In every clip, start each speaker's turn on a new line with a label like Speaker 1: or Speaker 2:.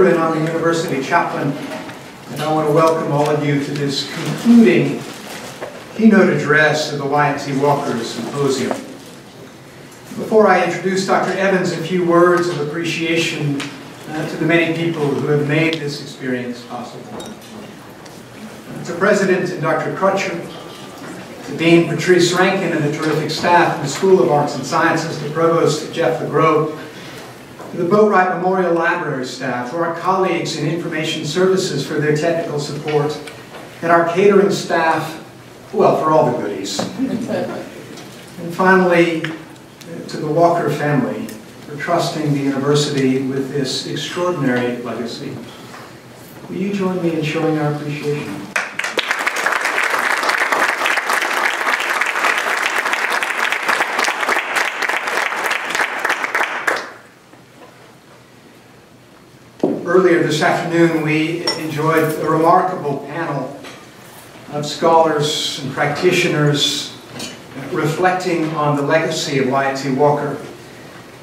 Speaker 1: steward and I'm the university chaplain, and I want to welcome all of you to this concluding keynote address of the Y.T. Walker Symposium. Before I introduce Dr. Evans, a few words of appreciation to the many people who have made this experience possible. To President and Dr. Crutcher, to Dean Patrice Rankin and the terrific staff of the School of Arts and Sciences, to Provost Jeff LeGros, to the Boatwright Memorial Library staff, to our colleagues in information services for their technical support, and our catering staff, well, for all the goodies. And finally, to the Walker family for trusting the university with this extraordinary legacy. Will you join me in showing our appreciation? Earlier this afternoon, we enjoyed a remarkable panel of scholars and practitioners reflecting on the legacy of Y.T. Walker.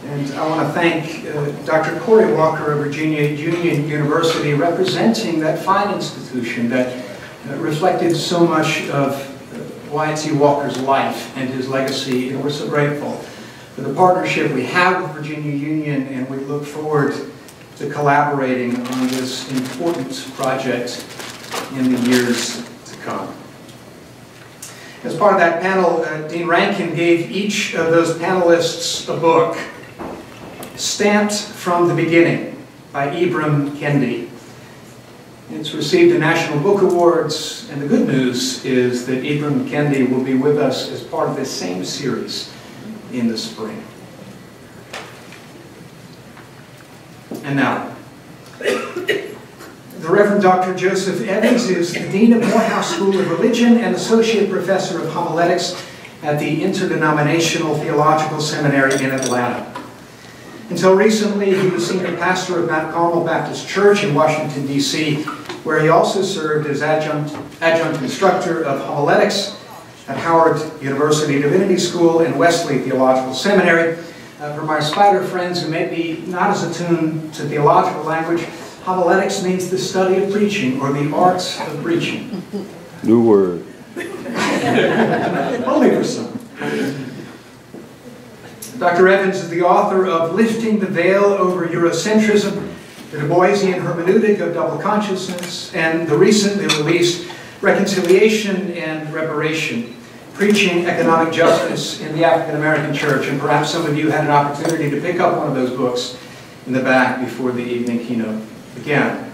Speaker 1: And I want to thank Dr. Corey Walker of Virginia Union University, representing that fine institution that reflected so much of Y.T. Walker's life and his legacy. And we're so grateful for the partnership we have with Virginia Union, and we look forward to collaborating on this important project in the years to come. As part of that panel, Dean Rankin gave each of those panelists a book, Stamped from the Beginning by Ibram Kendi. It's received the National Book Awards, and the good news is that Ibram Kendi will be with us as part of this same series in the spring. And now, the Reverend Dr. Joseph Evans is the Dean of Morehouse School of Religion and Associate Professor of Homiletics at the Interdenominational Theological Seminary in Atlanta. Until recently, he was Senior Pastor of Mount Carmel Baptist Church in Washington, D.C., where he also served as adjunct instructor of homiletics at Howard University Divinity School and Wesley Theological Seminary. For my Spider friends who may be not as attuned to theological language, homiletics means the study of preaching, or the arts of preaching.
Speaker 2: New word.
Speaker 1: Only for some. Dr. Evans is the author of Lifting the Veil Over Eurocentrism, the Du Boisian Hermeneutic of Double Consciousness, and the recently released Reconciliation and Reparation, Preaching Economic Justice in the African American Church. And perhaps some of you had an opportunity to pick up one of those books in the back before the evening keynote began.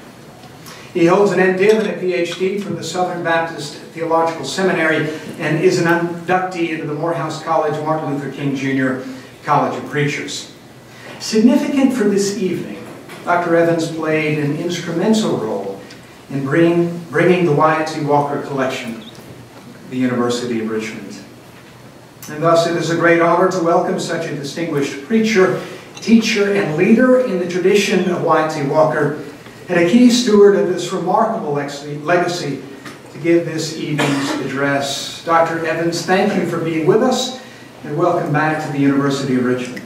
Speaker 1: He holds an MDiv and a PhD from the Southern Baptist Theological Seminary and is an inductee into the Morehouse College Martin Luther King Jr. College of Preachers. Significant for this evening, Dr. Evans played an instrumental role in bringing the Y.T. Walker collection to the University of Richmond. And thus it is a great honor to welcome such a distinguished preacher, teacher, and leader in the tradition of Y.T. Walker, and a key steward of this remarkable legacy, to give this evening's address. Dr. Evans, thank you for being with us, and welcome back to the University of Richmond.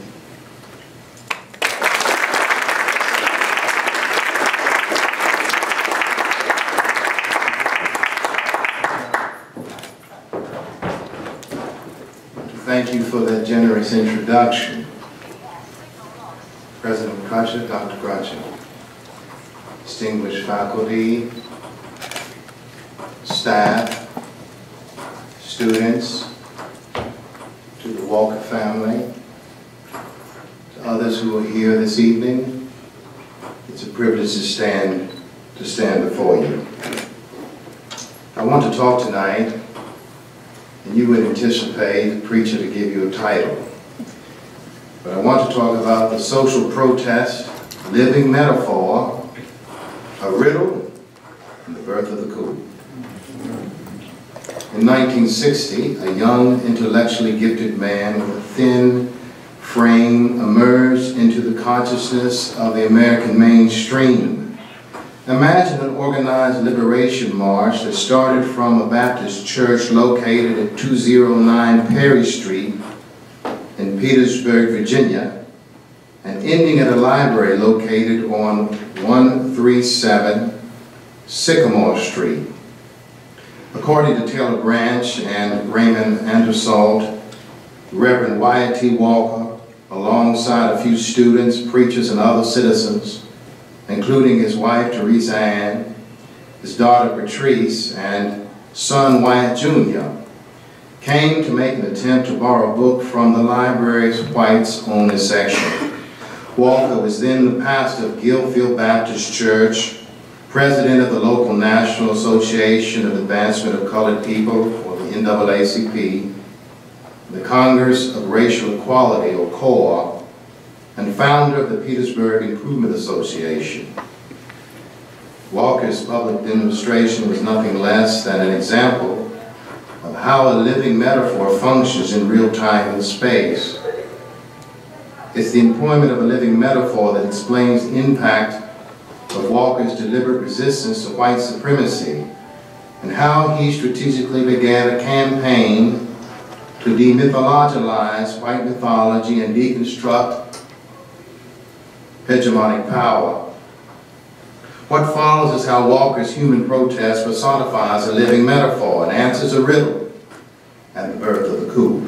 Speaker 3: Thank you for that generous introduction. President Crutcher, Dr. Crutcher, distinguished faculty, staff, students, to the Walker family, to others who are here this evening. It's a privilege to stand before you. I want to talk tonight, and you would anticipate the preacher to give you a title. But I want to talk about the social protest, living metaphor, a riddle, and the birth of the coup. In 1960, a young, intellectually gifted man with a thin frame emerged into the consciousness of the American mainstream. Imagine an organized liberation march that started from a Baptist church located at 209 Perry Street in Petersburg, Virginia, and ending at a library located on 137 Sycamore Street. According to Taylor Branch and Raymond Andersalt, Reverend Wyatt T. Walker, alongside a few students, preachers, and other citizens, including his wife, Teresa Ann, his daughter, Patrice, and son, Wyatt Jr., came to make an attempt to borrow a book from the library's whites-only section. Walker was then the pastor of Gilfield Baptist Church, president of the local National Association of Advancement of Colored People, or the NAACP, the Congress of Racial Equality, or CORE, and founder of the Petersburg Improvement Association. Walker's public demonstration was nothing less than an example of how a living metaphor functions in real time and space. It's the employment of a living metaphor that explains the impact of Walker's deliberate resistance to white supremacy and how he strategically began a campaign to demythologize white mythology and deconstruct hegemonic power. What follows is how Walker's human protest personifies a living metaphor and answers a riddle and the birth of the coup.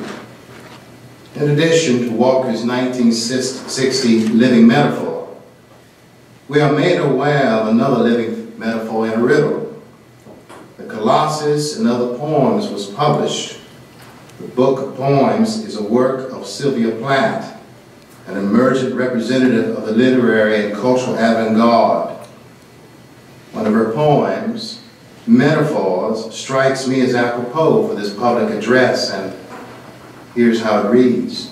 Speaker 3: In addition to Walker's 1960 living metaphor, we are made aware of another living metaphor in a riddle. The Colossus and Other Poems was published. The book of poems is a work of Sylvia Plath, an emergent representative of the literary and cultural avant-garde. One of her poems, Metaphors, strikes me as apropos for this public address, and here's how it reads.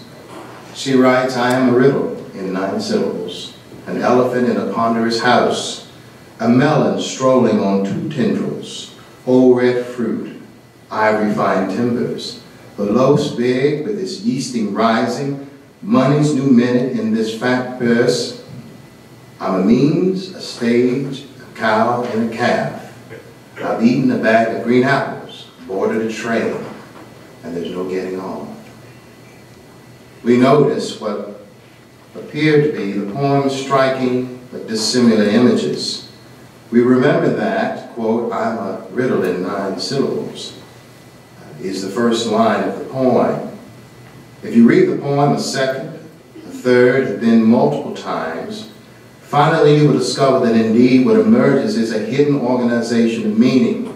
Speaker 3: She writes, I am a riddle in 9 syllables, an elephant in a ponderous house, a melon strolling on 2 tendrils, old red fruit, ivory fine timbers, the loaf's big with its yeasting rising, money's new minute in this fat purse. I'm a means, a stage, a cow, and a calf. I've eaten a bag of green apples, boarded a train, and there's no getting on. We notice what appear to be the poem's striking but dissimilar images. We remember that, quote, I'm a riddle in 9 syllables, is the first line of the poem. If you read the poem a second, a third, and then multiple times, finally you will discover that indeed what emerges is a hidden organization of meaning.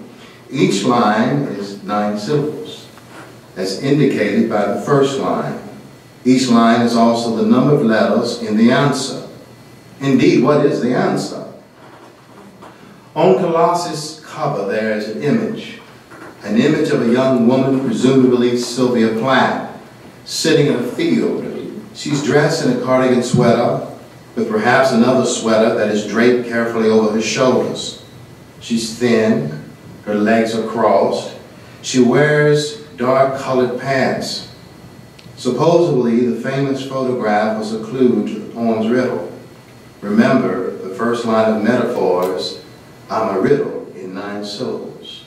Speaker 3: Each line is 9 syllables, as indicated by the first line. Each line is also the number of letters in the answer. Indeed, what is the answer? On Colossus' cover there is an image of a young woman, presumably Sylvia Plath, sitting in a field. She's dressed in a cardigan sweater with perhaps another sweater that is draped carefully over her shoulders. She's thin, her legs are crossed. She wears dark-colored pants. Supposedly, the famous photograph was a clue to the poem's riddle. Remember, the first line of Metaphors, I'm a riddle in 9 syllables.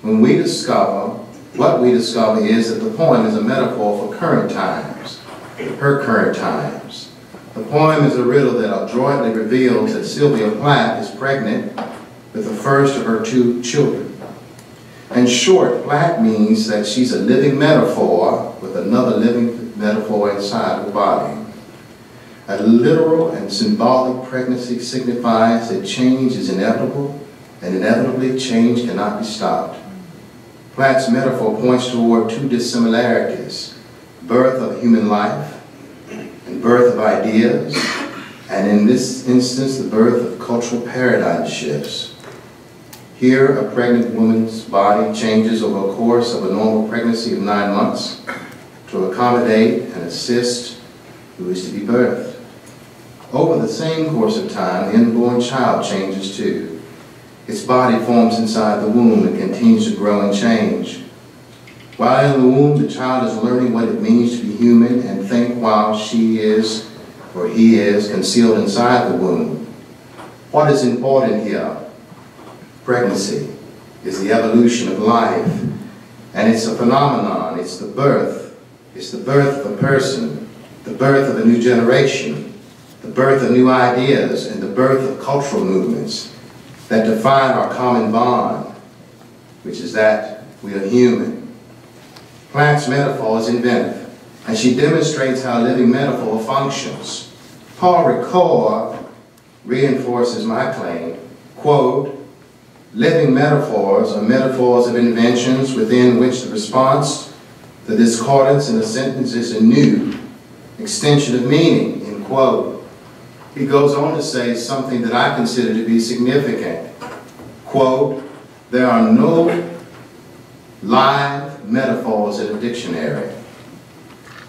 Speaker 3: When we discover, what we discover is that the poem is a metaphor for current times, her current times. The poem is a riddle that adroitly reveals that Sylvia Plath is pregnant with the first of her 2 children. In short, Plath means that she's a living metaphor with another living metaphor inside her body. A literal and symbolic pregnancy signifies that change is inevitable, and inevitably change cannot be stopped. Plath's metaphor points toward 2 dissimilarities: birth of human life and birth of ideas, and in this instance, the birth of cultural paradigm shifts. Here, a pregnant woman's body changes over a course of a normal pregnancy of 9 months to accommodate and assist who is to be birthed. Over the same course of time, the unborn child changes too. Its body forms inside the womb and continues to grow and change. While in the womb, the child is learning what it means to be human and think while she is, or he is, concealed inside the womb. What is important here? Pregnancy is the evolution of life, and it's a phenomenon. It's the birth. It's the birth of a person, the birth of a new generation. the birth of new ideas, and the birth of cultural movements that define our common bond, which is that we are human. Platt's metaphor is inventive, and she demonstrates how living metaphor functions. Paul Ricoeur reinforces my claim, quote, living metaphors are metaphors of inventions within which the response to discordance in a sentence is a new extension of meaning, end quote. He goes on to say something that I consider to be significant. Quote, there are no live metaphors in a dictionary.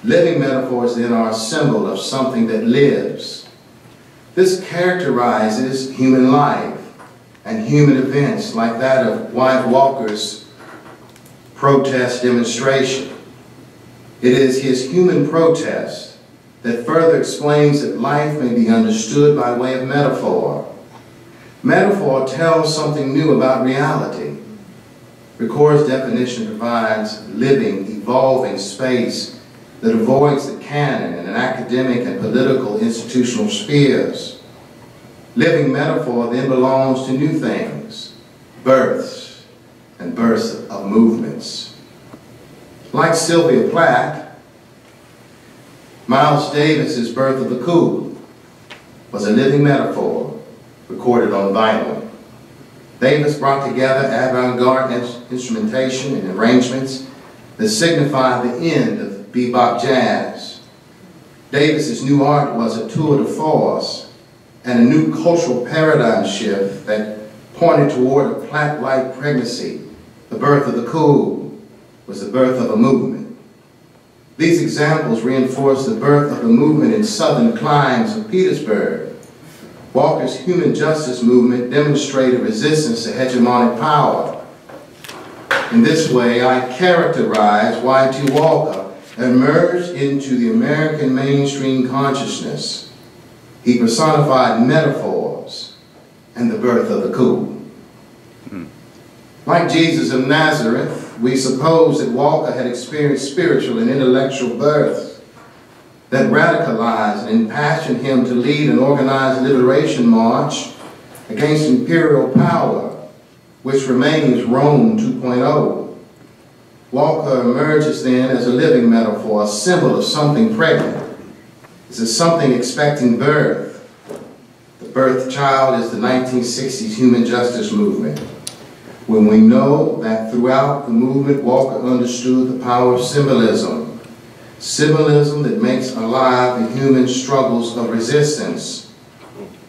Speaker 3: Living metaphors then are a symbol of something that lives. This characterizes human life and human events like that of White Walker's protest demonstration. It is his human protest that further explains that life may be understood by way of metaphor. Metaphor tells something new about reality. Ricoeur's definition provides living, evolving space that avoids the canon in an academic and political institutional spheres. Living metaphor then belongs to new things, births and births of movements. Like Sylvia Plath, Miles Davis's Birth of the Cool was a living metaphor recorded on vinyl. Davis brought together avant-garde instrumentation and arrangements that signified the end of bebop jazz. Davis's new art was a tour de force and a new cultural paradigm shift that pointed toward a Plath-like pregnancy. The birth of the cool was the birth of a movement. These examples reinforce the birth of a movement in southern climes of Petersburg. Walker's human justice movement demonstrated resistance to hegemonic power. In this way, I characterize Y.T. Walker emerged into the American mainstream consciousness. He personified metaphors and the birth of the cool. Like Jesus of Nazareth, we suppose that Walker had experienced spiritual and intellectual births that radicalized and impassioned him to lead an organized liberation march against imperial power, which remains Rome 2.0. Walker emerges then as a living metaphor, a symbol of something pregnant. It's a something expecting birth. The birth child is the 1960s human justice movement. When we know that throughout the movement, Walker understood the power of symbolism. Symbolism that makes alive the human struggles of resistance.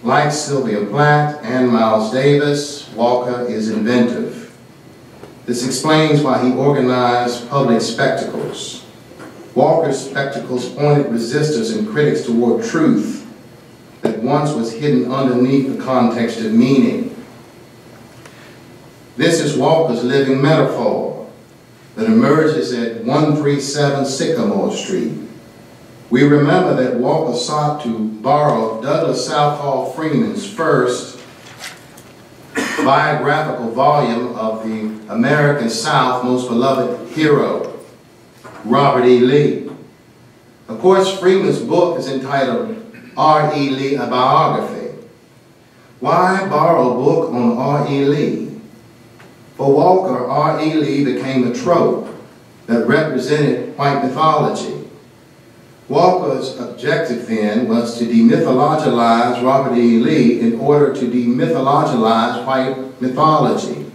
Speaker 3: Like Sylvia Plath and Miles Davis, Walker is inventive. This explains why he organized public spectacles. Walker's spectacles pointed resistors and critics toward truth that once was hidden underneath the context of meaning. This is Walker's living metaphor that emerges at 137 Sycamore Street. We remember that Walker sought to borrow Douglas Southall Freeman's first biographical volume of the American South's most beloved hero, Robert E. Lee. Of course, Freeman's book is entitled R.E. Lee, A Biography. Why borrow a book on R.E. Lee? For Walker, R.E. Lee became a trope that represented white mythology. Walker's objective then was to demythologize Robert E. Lee in order to demythologize white mythology.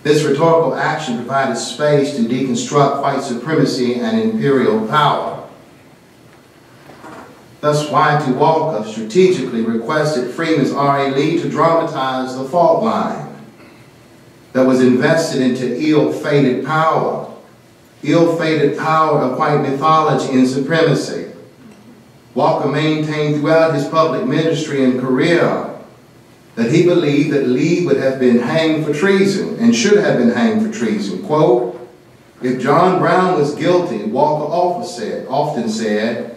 Speaker 3: This rhetorical action provided space to deconstruct white supremacy and imperial power. Thus, Y.T. Walker strategically requested Freeman's R.E. Lee to dramatize the fault line that was invested into ill-fated power of white mythology and supremacy. Walker maintained throughout his public ministry and career that he believed that Lee would have been hanged for treason and should have been hanged for treason. Quote, if John Brown was guilty, Walker often said,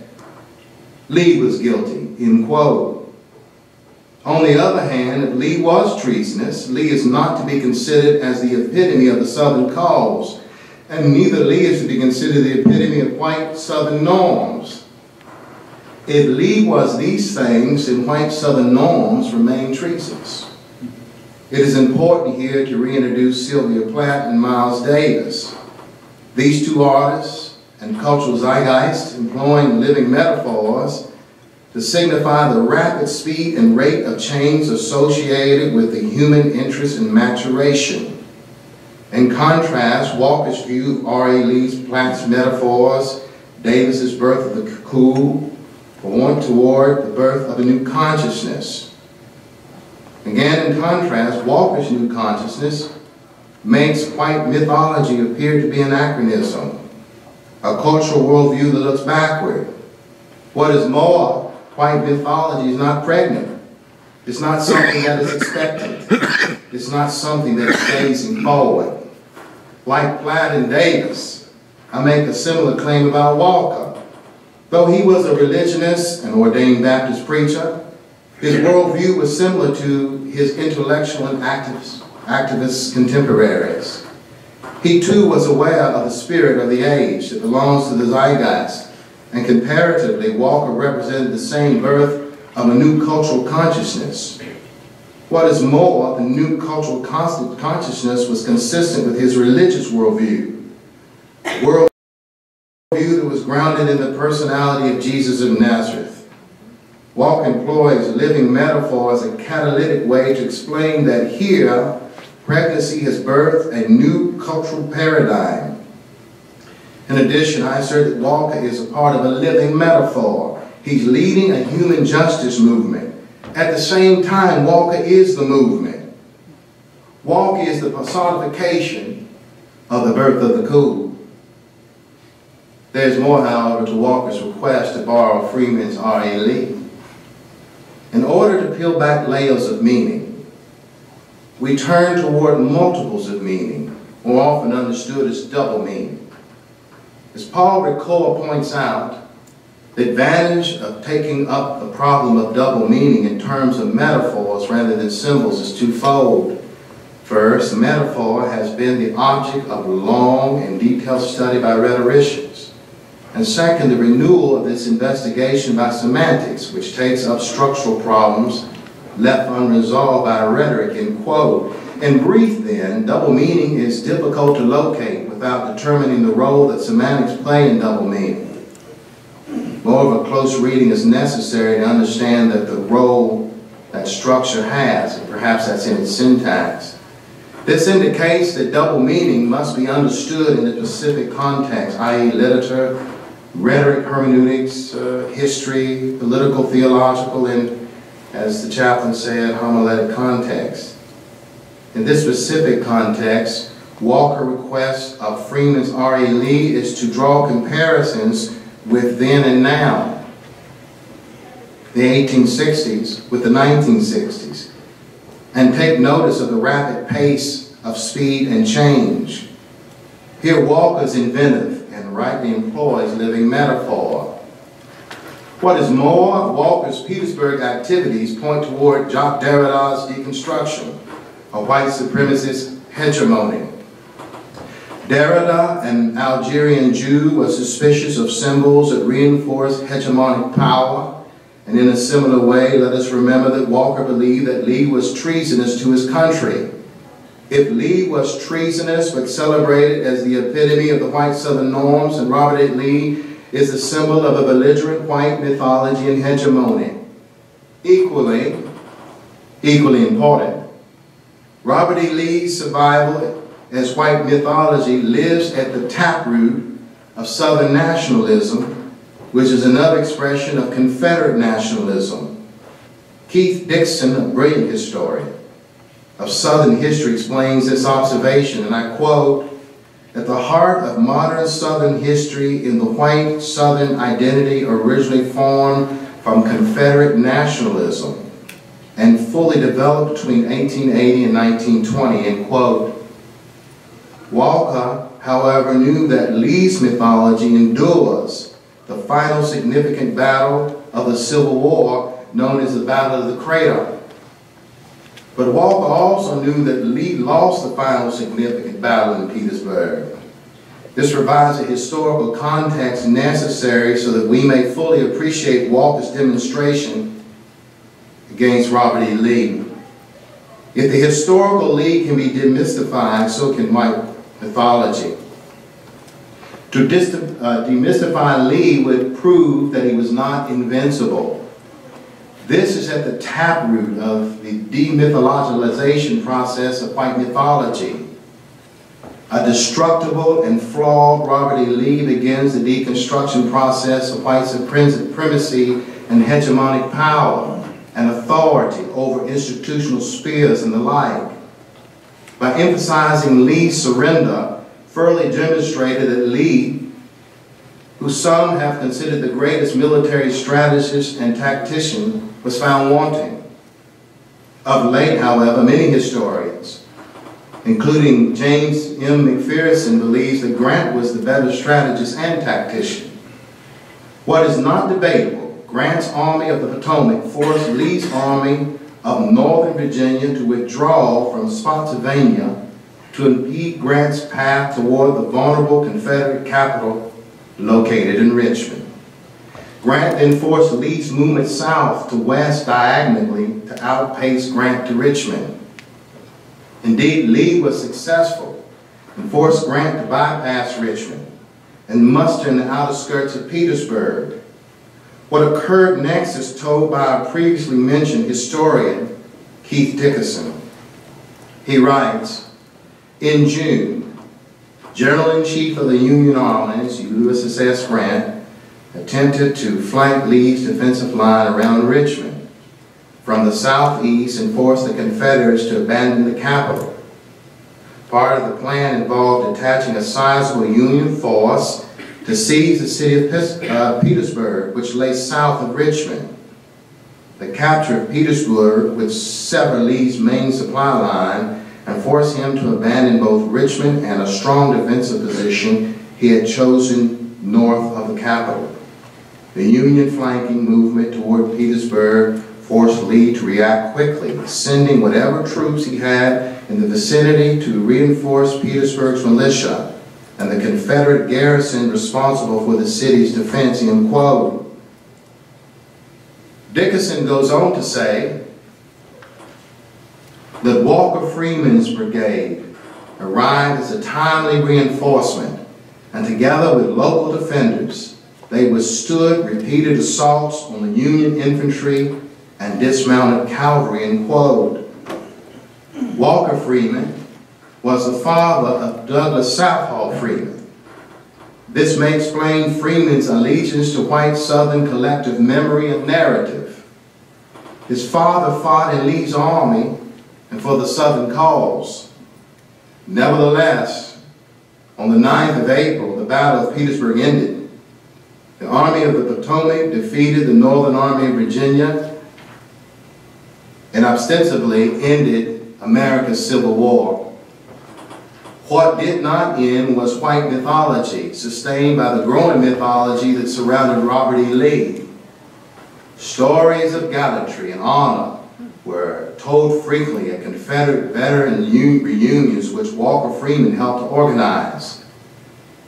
Speaker 3: Lee was guilty, end quote. On the other hand, if Lee was treasonous, Lee is not to be considered as the epitome of the Southern cause, and neither Lee is to be considered the epitome of white Southern norms. If Lee was these things, then white Southern norms remain treasonous. It is important here to reintroduce Sylvia Plath and Miles Davis. These two artists and cultural zeitgeist employing living metaphors to signify the rapid speed and rate of change associated with the human interest in maturation. In contrast, Walker's view of R.A. Lee's Plath's metaphors, Davis's birth of the cocoon, point toward the birth of a new consciousness. Again, in contrast, Walker's new consciousness makes white mythology appear to be an anachronism, a cultural worldview that looks backward. What is more, white mythology is not pregnant. It's not something that is expected. It's not something that is gazing forward. Like Platt and Davis, I make a similar claim about Walker. Though he was a religionist and ordained Baptist preacher, his worldview was similar to his intellectual and activist contemporaries. He too was aware of the spirit of the age that belongs to the zeitgeist, and comparatively, Walker represented the same birth of a new cultural consciousness. What is more, the new cultural consciousness was consistent with his religious worldview, worldview that was grounded in the personality of Jesus of Nazareth. Walker employs living metaphor as a catalytic way to explain that here, pregnancy has birthed a new cultural paradigm. In addition, I assert that Walker is a part of a living metaphor. He's leading a human justice movement. At the same time, Walker is the movement. Walker is the personification of the birth of the cool. There's more, however, to Walker's request to borrow Freeman's R.A. Lee. In order to peel back layers of meaning, we turn toward multiples of meaning, more often understood as double meaning. As Paul Ricoeur points out, the advantage of taking up the problem of double meaning in terms of metaphors rather than symbols is twofold. First, metaphor has been the object of long and detailed study by rhetoricians. And second, the renewal of this investigation by semantics, which takes up structural problems left unresolved by rhetoric, end quote. In brief, then, double meaning is difficult to locate without determining the role that semantics play in double meaning. More of a close reading is necessary to understand that the role that structure has, and perhaps that's in its syntax. This indicates that double meaning must be understood in a specific context, i.e. literature, rhetoric, hermeneutics, history, political, theological, and, as the chaplain said, homiletic context. In this specific context, Walker's request of Freeman's R.A. Lee is to draw comparisons with then and now, the 1860s with the 1960s, and take notice of the rapid pace of speed and change. Here, Walker's inventive and rightly employs living metaphor. What is more, Walker's Petersburg activities point toward Jacques Derrida's deconstruction of white supremacist hegemony. Derrida, an Algerian Jew, was suspicious of symbols that reinforced hegemonic power, and in a similar way, let us remember that Walker believed that Lee was treasonous to his country. If Lee was treasonous but celebrated as the epitome of the white Southern norms, and Robert A. Lee is the symbol of a belligerent white mythology and hegemony. Equally important, Robert E. Lee's survival as white mythology lives at the taproot of Southern nationalism, which is another expression of Confederate nationalism. Keith Dixon, a brilliant historian of Southern history, explains this observation, and I quote, "At the heart of modern Southern history in the white Southern identity originally formed from Confederate nationalism and fully developed between 1880 and 1920, end quote. Walker, however, knew that Lee's mythology endures the final significant battle of the Civil War, known as the Battle of the Cradle. But Walker also knew that Lee lost the final significant battle in Petersburg. This provides a historical context necessary so that we may fully appreciate Walker's demonstration against Robert E. Lee. If the historical Lee can be demystified, so can white mythology. To demystify Lee would prove that he was not invincible. This is at the taproot of the demythologization process of white mythology. A destructible and flawed Robert E. Lee begins the deconstruction process of white supremacy and hegemonic power and authority over institutional spheres and the like. By emphasizing Lee's surrender, further demonstrated that Lee, who some have considered the greatest military strategist and tactician, was found wanting. Of late, however, many historians, including James M. McPherson, believes that Grant was the better strategist and tactician. What is not debatable, Grant's Army of the Potomac forced Lee's Army of Northern Virginia to withdraw from Spotsylvania to impede Grant's path toward the vulnerable Confederate capital located in Richmond. Grant then forced Lee's movement south to west diagonally to outpace Grant to Richmond. Indeed, Lee was successful and forced Grant to bypass Richmond and muster in the outer skirts of Petersburg. What occurred next is told by a previously mentioned historian, Keith Dickerson. He writes, in June, General-in-Chief of the Union Armies, Ulysses S. Grant, attempted to flank Lee's defensive line around Richmond from the southeast and force the Confederates to abandon the capital. Part of the plan involved detaching a sizable Union force to seize the city of Petersburg, which lay south of Richmond. The capture of Petersburg would sever Lee's main supply line and force him to abandon both Richmond and a strong defensive position he had chosen north of the capital. The Union flanking movement toward Petersburg forced Lee to react quickly, sending whatever troops he had in the vicinity to reinforce Petersburg's militia and the Confederate garrison responsible for the city's defense, end quote. Dickerson goes on to say that Walker Freeman's brigade arrived as a timely reinforcement, and together with local defenders, they withstood repeated assaults on the Union infantry and dismounted cavalry, end quote. Walker Freeman was the father of Douglas Southall Freeman. This may explain Freeman's allegiance to white Southern collective memory and narrative. His father fought in Lee's army and for the Southern cause. Nevertheless, on the 9th of April, the Battle of Petersburg ended. The Army of the Potomac defeated the Northern Army of Virginia and ostensibly ended America's Civil War. What did not end was white mythology, sustained by the growing mythology that surrounded Robert E. Lee. Stories of gallantry and honor were told frequently at Confederate veteran reunions which Walker Freeman helped to organize.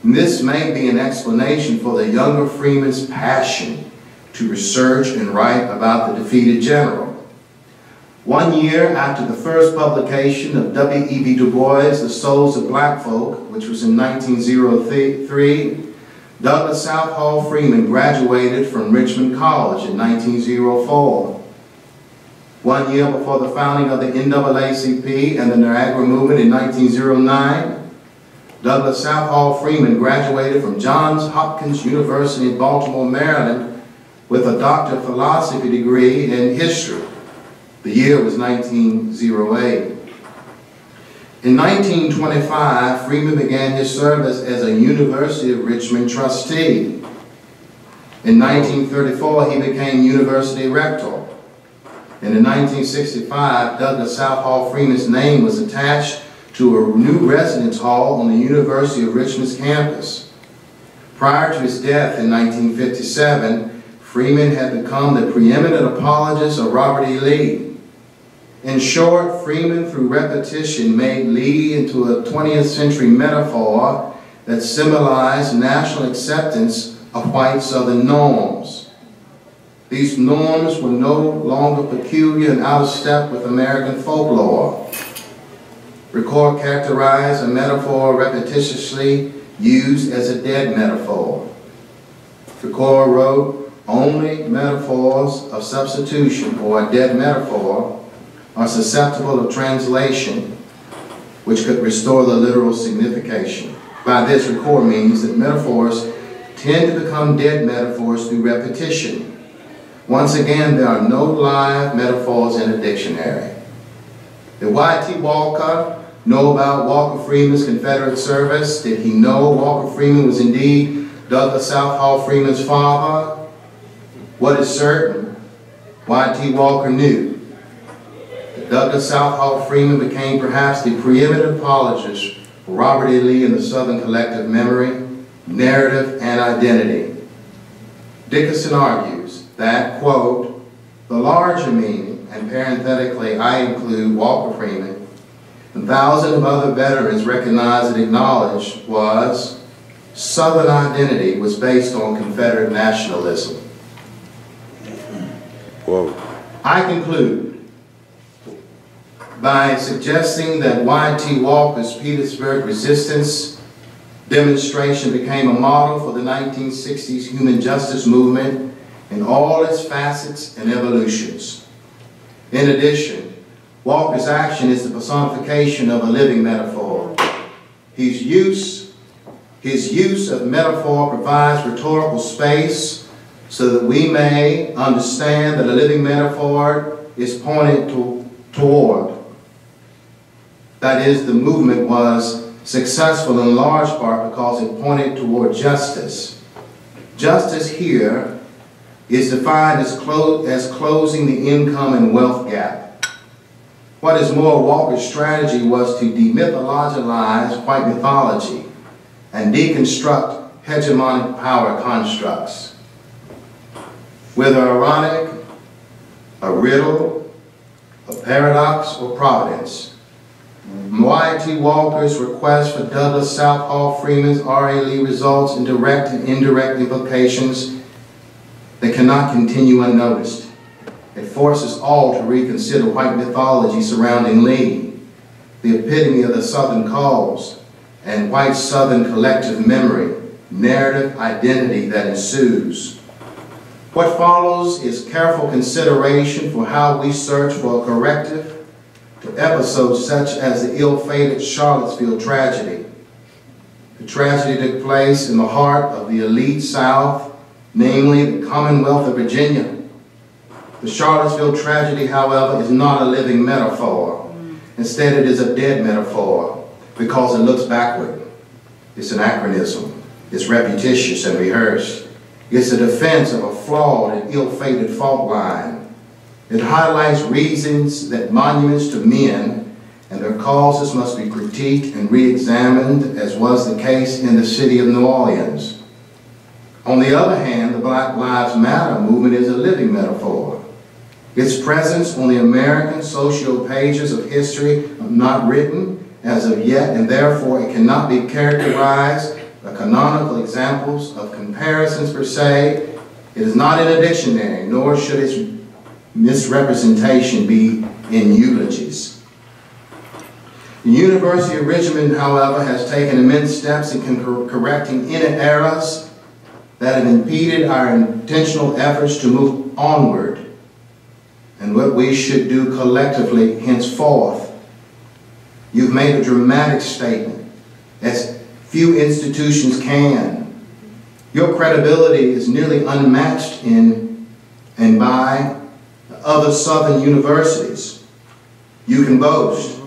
Speaker 3: And this may be an explanation for the younger Freeman's passion to research and write about the defeated general. 1 year after the first publication of W.E.B. Du Bois' The Souls of Black Folk, which was in 1903, Douglas Southall Freeman graduated from Richmond College in 1904. 1 year before the founding of the NAACP and the Niagara Movement in 1909, Douglas Southall Freeman graduated from Johns Hopkins University in Baltimore, Maryland, with a Doctor of Philosophy degree in history. The year was 1908. In 1925, Freeman began his service as a University of Richmond trustee. In 1934, he became university rector. And in 1965, Douglas Southall Freeman's name was attached to a new residence hall on the University of Richmond's campus. Prior to his death in 1957, Freeman had become the preeminent apologist of Robert E. Lee. In short, Freeman, through repetition, made Lee into a 20th century metaphor that symbolized national acceptance of white Southern norms. These norms were no longer peculiar and out of step with American folklore. Ricord characterized a metaphor repetitiously used as a dead metaphor. Ricord wrote, "Only metaphors of substitution or a dead metaphor are susceptible of translation, which could restore the literal signification." By this, Ricord means that metaphors tend to become dead metaphors through repetition. Once again, there are no live metaphors in a dictionary. Did Y.T. Walker know about Walker Freeman's Confederate service? Did he know Walker Freeman was indeed Douglas Southall Freeman's father? What is certain, Y.T. Walker knew that Douglas Southall Freeman became perhaps the preeminent apologist for Robert E. Lee and the Southern collective memory, narrative, and identity. Dickinson argues that, quote, "the larger meaning," and parenthetically I include Walker Freeman, and thousands of other veterans recognized and acknowledged, was Southern identity was based on Confederate nationalism.
Speaker 2: Whoa.
Speaker 3: I conclude by suggesting that Y.T. Walker's Petersburg resistance demonstration became a model for the 1960s human justice movement in all its facets and evolutions. In addition, Walker's action is the personification of a living metaphor. His use of metaphor provides rhetorical space so that we may understand that a living metaphor is pointed toward. That is, the movement was successful in large part because it pointed toward justice. Justice here is defined as closing the income and wealth gap. What is more, Walker's strategy was to demythologize white mythology and deconstruct hegemonic power constructs. Whether ironic, a riddle, a paradox, or providence, Y.T. Walker's request for Douglas Southall Freeman's R.A. Lee results in direct and indirect implications that cannot continue unnoticed. It forces all to reconsider white mythology surrounding Lee, the epitome of the Southern cause, and white Southern collective memory, narrative identity that ensues. What follows is careful consideration for how we search for a corrective to episodes such as the ill-fated Charlottesville tragedy. The tragedy took place in the heart of the elite South, namely the Commonwealth of Virginia. The Charlottesville tragedy, however, is not a living metaphor. Instead, it is a dead metaphor because it looks backward. It's an anachronism. It's repetitious and rehearsed. It's a defense of a flawed and ill-fated fault line. It highlights reasons that monuments to men and their causes must be critiqued and re-examined, as was the case in the city of New Orleans. On the other hand, the Black Lives Matter movement is a living metaphor. Its presence on the American social pages of history are not written as of yet, and therefore it cannot be characterized by canonical examples of comparisons per se. It is not in a dictionary, nor should its misrepresentation be in eulogies. The University of Richmond, however, has taken immense steps in correcting inner errors that have impeded our intentional efforts to move onward and what we should do collectively henceforth. You've made a dramatic statement, as few institutions can. Your credibility is nearly unmatched in and by other Southern universities. You can boast.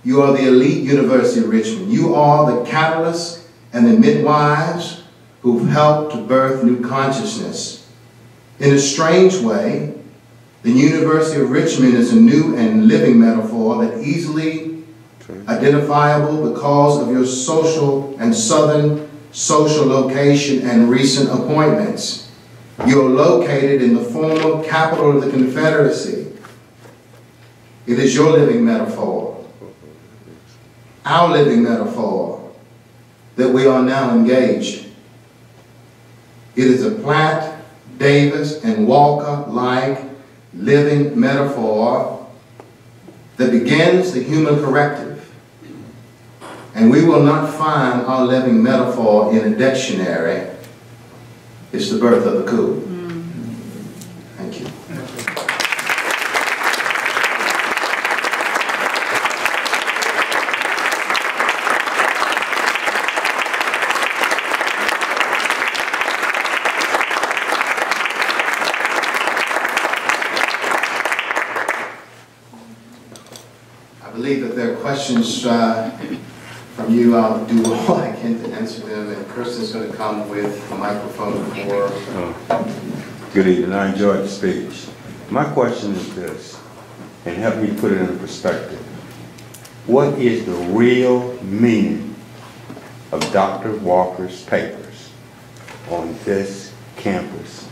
Speaker 3: You are the elite University of Richmond. You are the catalysts and the midwives who've helped to birth new consciousness. In a strange way, the University of Richmond is a new and living metaphor that easily identifiable because of your social and Southern social location and recent appointments. You are located in the former capital of the Confederacy. It is your living metaphor, our living metaphor, that we are now engaged. It is a Platt, Davis, and Walker-like living metaphor that begins the human corrective. And we will not find our living metaphor in a dictionary. It's the birth of the coup. Thank you. I believe that there are questions from you. I'll do all I can to answer them, and Kirsten's going to come with the microphone for...
Speaker 2: Good evening. I enjoyed the speech. My question is this, and help me put it in perspective. What is the real meaning of Dr. Walker's papers on this campus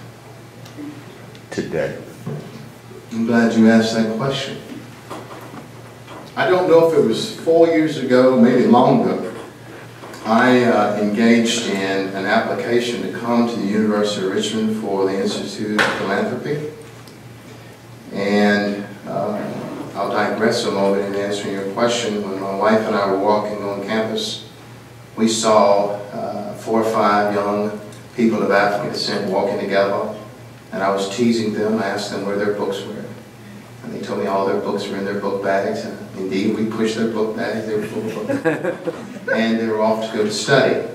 Speaker 2: today?
Speaker 3: I'm glad you asked that question. I don't know if it was 4 years ago, maybe longer, I engaged in an application to come to the University of Richmond for the Institute of Philanthropy. And I'll digress a moment in answering your question. When my wife and I were walking on campus, we saw 4 or 5 young people of African descent walking together. And I was teasing them. I asked them where their books were. And they told me all their books were in their book bags. And indeed, we pushed their book bags. They were full of books. And they were off to go to study.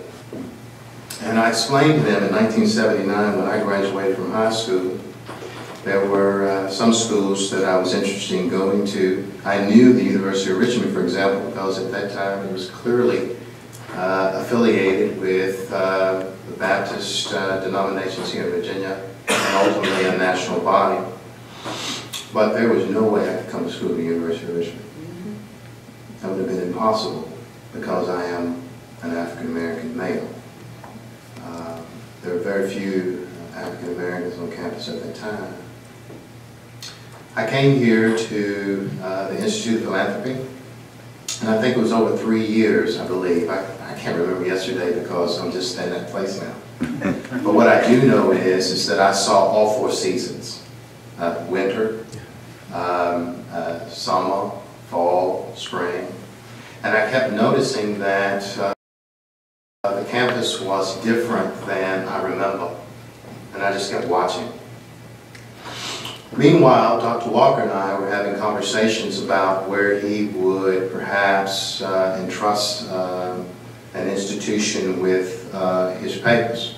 Speaker 3: And I explained to them in 1979, when I graduated from high school, there were some schools that I was interested in going to. I knew the University of Richmond, for example, because at that time it was clearly affiliated with the Baptist denominations here in Virginia, and ultimately a national body. But there was no way I could come to school at the University of Richmond. That would have been impossible because I am an African-American male. There were very few African-Americans on campus at that time. I came here to the Institute of Philanthropy, and I think it was over 3 years, I believe. I can't remember yesterday because I'm just in that place now. But what I do know is that I saw all 4 seasons. Winter, summer, fall, spring. And I kept noticing that the campus was different than I remember. And I just kept watching. Meanwhile, Dr. Walker and I were having conversations about where he would perhaps entrust an institution with his papers.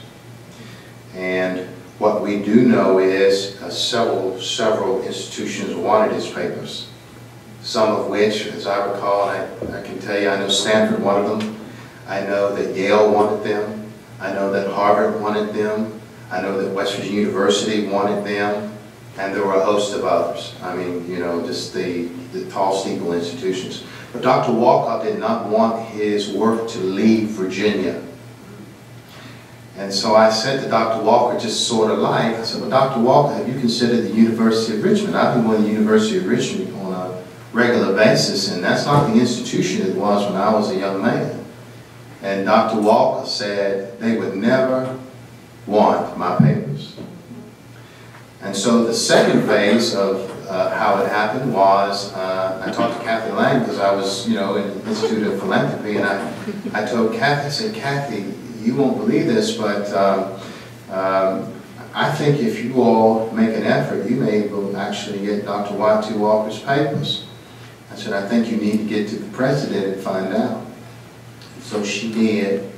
Speaker 3: And what we do know is several institutions wanted his papers. Some of which, as I recall, I can tell you, I know Stanford wanted them. I know that Yale wanted them. I know that Harvard wanted them. I know that West Virginia University wanted them. And there were a host of others. I mean, you know, just the tall steeple institutions. But Dr. Walker did not want his work to leave Virginia. And so I said to Dr. Walker, just sort of like, I said, well, Dr. Walker, have you considered the University of Richmond? I've been going to the University of Richmond on a regular basis, and that's not the institution it was when I was a young man. And Dr. Walker said they would never want my papers. And so the second phase of how it happened was I talked to Kathy Lang because I was, you know, in the Institute of Philanthropy, and I told Kathy, I said, Kathy, you won't believe this, but I think if you all make an effort, you may will actually get Dr. Y.T. Walker's papers. I said, I think you need to get to the president and find out. So she did.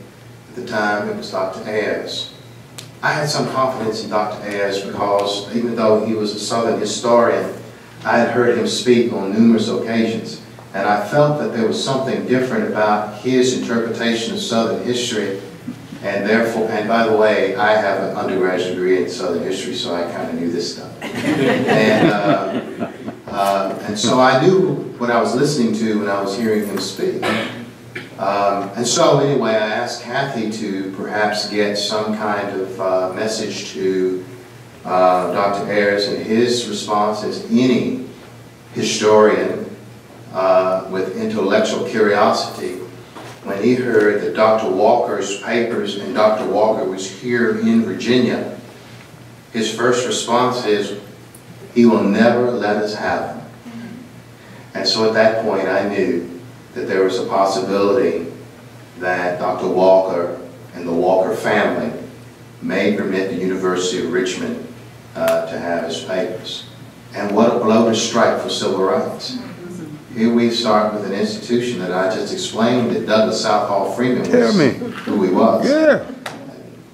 Speaker 3: At the time, it was Dr. Ayers. I had some confidence in Dr. Ayers because even though he was a Southern historian, I had heard him speak on numerous occasions. And I felt that there was something different about his interpretation of Southern history. And therefore, and by the way, I have an undergraduate degree in Southern history, so I kind of knew this stuff. And so I knew what I was listening to when I was hearing him speak. And so anyway, I asked Kathy to perhaps get some kind of message to Dr. Ayers, and his response is any historian with intellectual curiosity when he heard that Dr. Walker's papers and Dr. Walker was here in Virginia, his first response is, he will never let us have them. And so at that point I knew that there was a possibility that Dr. Walker and the Walker family may permit the University of Richmond to have his papers. And what a blow to strike for civil rights. Here we start with an institution that I just explained that Douglas Southall Freeman was who he was.
Speaker 2: Yeah.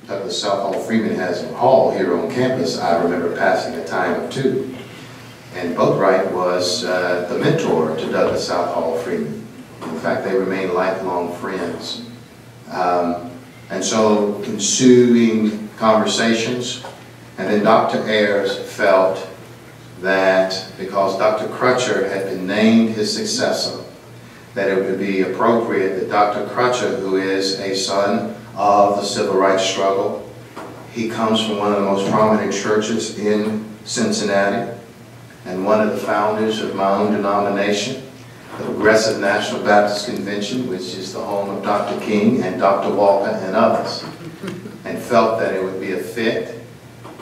Speaker 3: Douglas Southall Freeman has a hall here on campus. I remember passing a time or two. And Boatwright was the mentor to Douglas Southall Freeman. In fact, they remain lifelong friends. And so ensuing conversations, and then Dr. Ayers felt that because Dr. Crutcher had been named his successor, that it would be appropriate that Dr. Crutcher, who is a son of the civil rights struggle, he comes from one of the most prominent churches in Cincinnati, and one of the founders of my own denomination, the Progressive National Baptist Convention, which is the home of Dr. King and Dr. Walker and others, and felt that it would be a fit.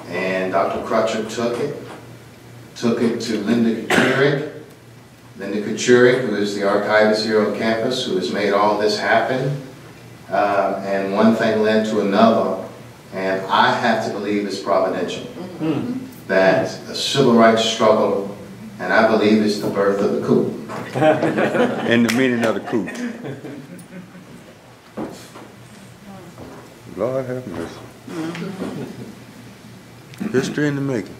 Speaker 3: And Dr. Crutcher took it to Linda Kuchurik. Linda Kuchurik, who is the archivist here on campus, who has made all this happen. And one thing led to another, and I have to believe it's providential. That a civil rights struggle, and I believe it's the birth of the coup.
Speaker 2: And the meaning of the coup. Lord have mercy. History in the making.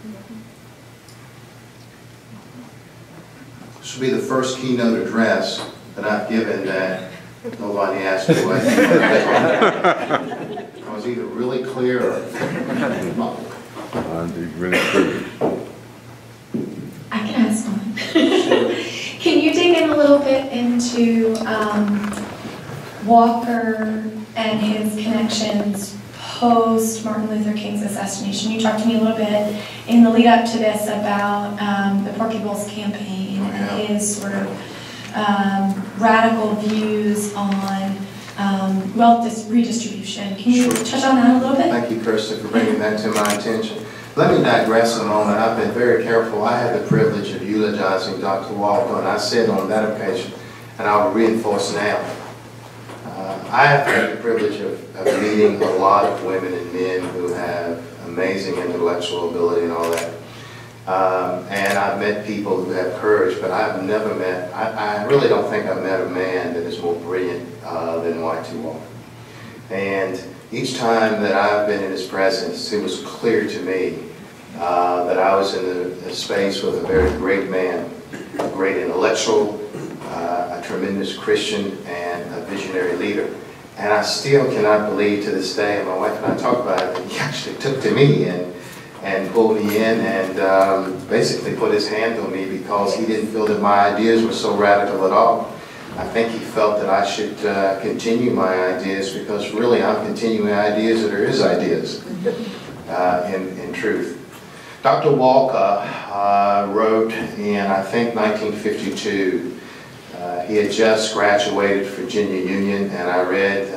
Speaker 3: This will be the first keynote address that I've given that nobody asked me what. I was either really clear or
Speaker 2: really clear.
Speaker 4: I can ask one. Can you dig in a little bit into Walker and his connections post Martin Luther King's assassination? You talked to me a little bit in the lead up to this about the Porky Bowles campaign and his sort of radical views on wealth redistribution. Can you touch on that a little bit?
Speaker 3: Thank you, Kirsten, for bringing that to my attention. Let me digress a moment. I've been very careful. I had the privilege of eulogizing Dr. Walker, and I said on that occasion, and I'll reinforce now, I have had the privilege of meeting a lot of women and men who have amazing intellectual ability and all that. And I've met people who have courage, but I've never met, I really don't think I've met a man that is more brilliant than Y.T. Walker. And each time that I've been in his presence, it was clear to me that I was in a space with a very great man, a great intellectual, a tremendous Christian, and a visionary leader. And I still cannot believe to this day, and my wife and I talk about it, that he actually took to me and pulled me in and basically put his hand on me because he didn't feel that my ideas were so radical at all. I think he felt that I should continue my ideas because really I'm continuing ideas that are his ideas in truth. Dr. Walker wrote in, I think, 1952. He had just graduated Virginia Union, and I read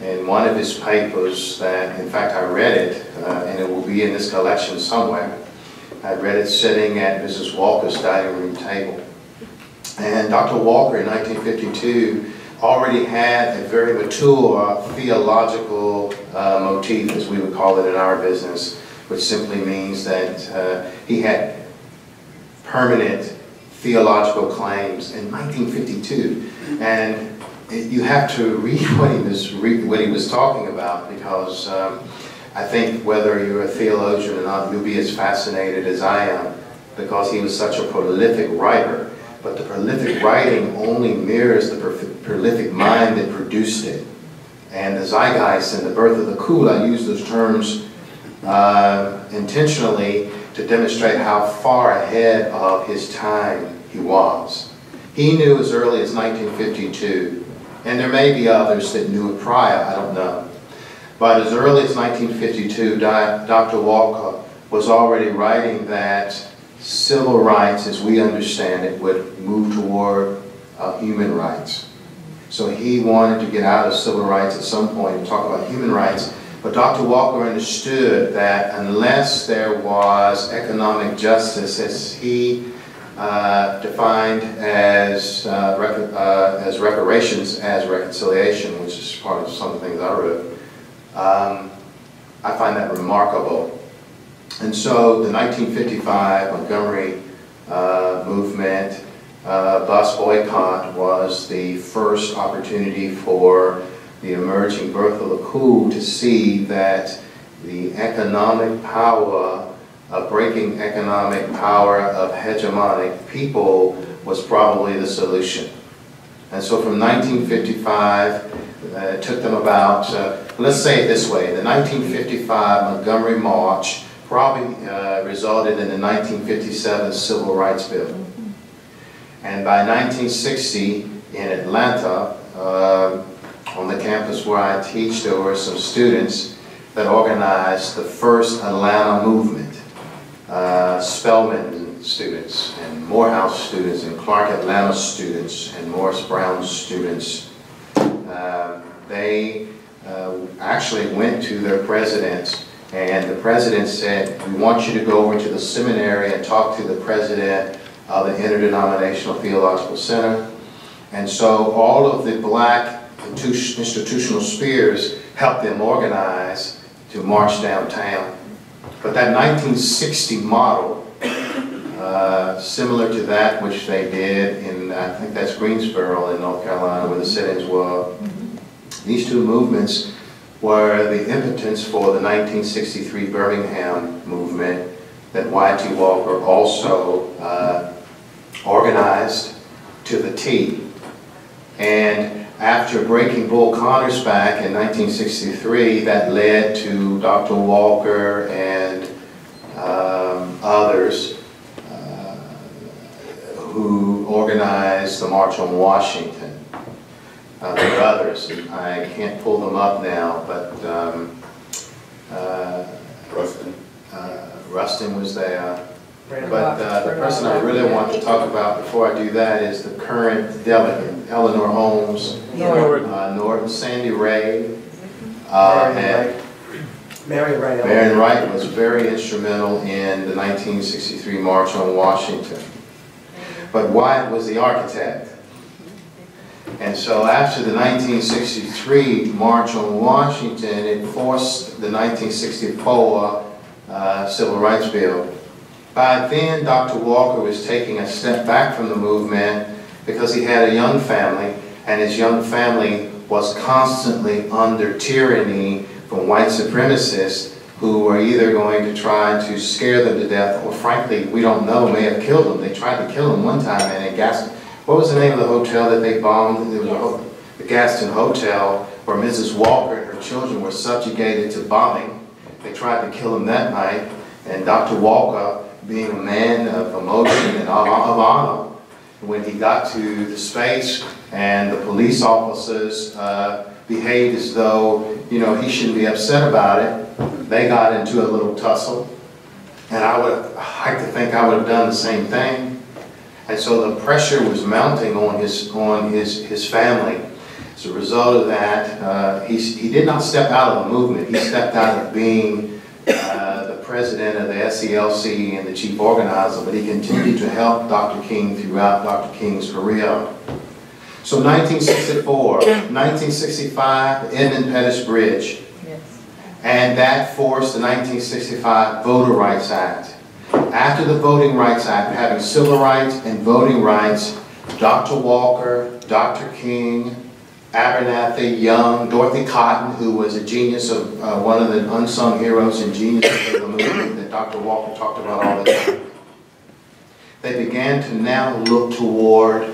Speaker 3: in one of his papers that, in fact, I read it, and it will be in this collection somewhere. I read it sitting at Mrs. Walker's dining room table. And Dr. Walker in 1952 already had a very mature theological motif, as we would call it in our business, which simply means that he had permanent theological claims in 1952. And you have to read what he was talking about, because I think whether you're a theologian or not, you'll be as fascinated as I am, because he was such a prolific writer. But the prolific writing only mirrors the prolific mind that produced it. And the zeitgeist and the birth of the cool, I use those terms intentionally to demonstrate how far ahead of his time he was. He knew as early as 1952, and there may be others that knew it prior, I don't know. But as early as 1952, Dr. Walker was already writing that civil rights, as we understand it, would move toward human rights. So he wanted to get out of civil rights at some point and talk about human rights. But Dr. Walker understood that unless there was economic justice, as he defined as reparations, as reconciliation, which is part of some of the things I wrote, I find that remarkable. And so the 1955 Montgomery movement, bus boycott, was the first opportunity for the emerging birth of the coup to see that the economic power of breaking economic power of hegemonic people was probably the solution. And so from 1955, it took them about, let's say it this way, the 1955 Montgomery March probably resulted in the 1957 Civil Rights Bill. And by 1960, in Atlanta, on the campus where I teach, there were some students that organized the first Atlanta movement. Spelman students, and Morehouse students, and Clark Atlanta students, and Morris Brown students. They actually went to their presidents, and the president said, "We want you to go over to the seminary and talk to the president of the Interdenominational Theological Center." And so all of the black institutional spheres helped them organize to march downtown. But that 1960 model, similar to that which they did in, I think that's Greensboro in North Carolina, where the sit-ins were, these two movements were the impotence for the 1963 Birmingham movement that Y.T. Walker also organized to the T. And after breaking Bull Connor's back in 1963, that led to Dr. Walker and others who organized the March on Washington. There are others. I can't pull them up now, but Rustin was there. But the person I really want to talk about before I do that is the current delegate, Eleanor Holmes, Norton, Sandy Ray, and
Speaker 5: Marion Wright.
Speaker 3: Marion Wright was very instrumental in the 1963 March on Washington. But Wyatt was the architect. And so after the 1963 March on Washington, it forced the 1964 Civil Rights Bill. By then, Dr. Walker was taking a step back from the movement because he had a young family, and his young family was constantly under tyranny from white supremacists who were either going to try to scare them to death, or frankly, we don't know, may have killed them. They tried to kill him one time, and they gassed. What was the name of the hotel that they bombed? It was the Gaston Hotel, where Mrs. Walker and her children were subjugated to bombing. They tried to kill him that night, and Dr. Walker, being a man of emotion and of honor, when he got to the space and the police officers behaved as though, you know, he shouldn't be upset about it, they got into a little tussle. And I would like to think I would have done the same thing. And so the pressure was mounting on his family. As a result of that, he did not step out of the movement. He stepped out of being the president of the SCLC and the chief organizer, but he continued to help Dr. King throughout Dr. King's career. So 1964, 1965, the Edmund Pettus Bridge. Yes. And that forced the 1965 Voter Rights Act. After the Voting Rights Act, having civil rights and voting rights, Dr. Walker, Dr. King, Abernathy, Young, Dorothy Cotton, who was a genius of one of the unsung heroes and geniuses of the movement that Dr. Walker talked about all the time. They began to now look toward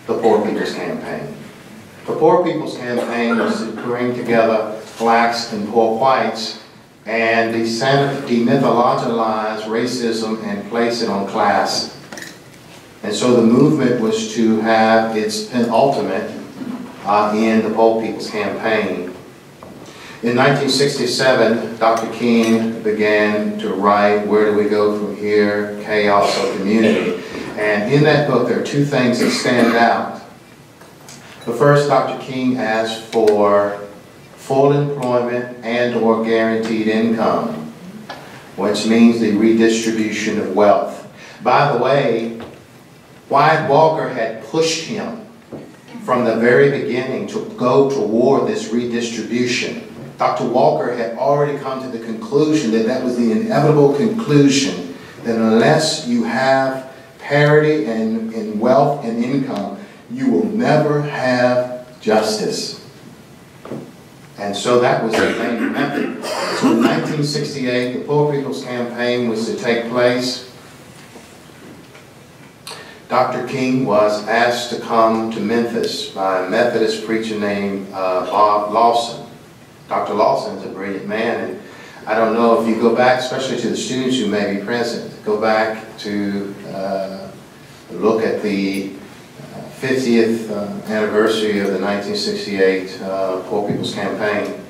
Speaker 3: the Poor People's Campaign. The Poor People's Campaign was to bring together blacks and poor whites and demythologize racism and place it on class. And so the movement was to have its penultimate in the Poor People's Campaign. In 1967, Dr. King began to write Where Do We Go From Here? Chaos or Community. And in that book, there are two things that stand out. But first, Dr. King asked for full employment and/or guaranteed income, which means the redistribution of wealth. By the way, Wyatt Walker had pushed him from the very beginning to go toward this redistribution. Dr. Walker had already come to the conclusion that that was the inevitable conclusion, that unless you have parity in wealth and income, you will never have justice. And so that was the main method. So in 1968, the Poor People's Campaign was to take place. Dr. King was asked to come to Memphis by a Methodist preacher named Bob Lawson. Dr. Lawson is a brilliant man, and I don't know if you go back, especially to the students who may be present, go back to look at the 50th anniversary of the 1968 Poor People's Campaign,